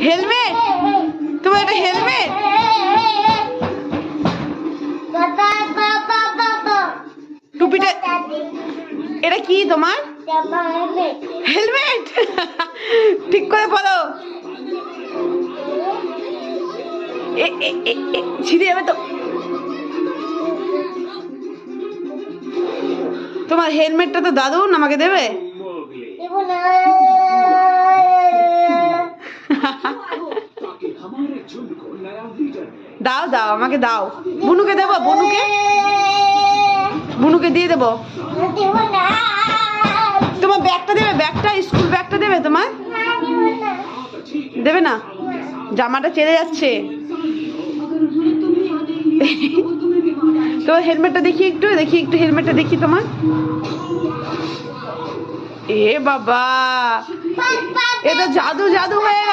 Helmet? তোমার এটা helmet? টুপিটা এটা কি তোমার? হেলমেট? ঠিক করে বলো। ছিঁড়ে যাবে তো। তোমার হেলমেটটা তো দাদুন, আমাকে দেবে? দাও দাও, আমাকে দাও। বুনুকে দেবো? বুনুকে দিয়ে দেবো। তোমার ব্যাগটা দেবে? ব্যাগটা, স্কুল ব্যাগটা দেবে তোমার? দেবে না? জামাটা চেলে যাচ্ছে। তোমার হেলমেটটা দেখি একটু, হেলমেটটা দেখি তোমার। এ বাবা, এটা জাদু হয়ে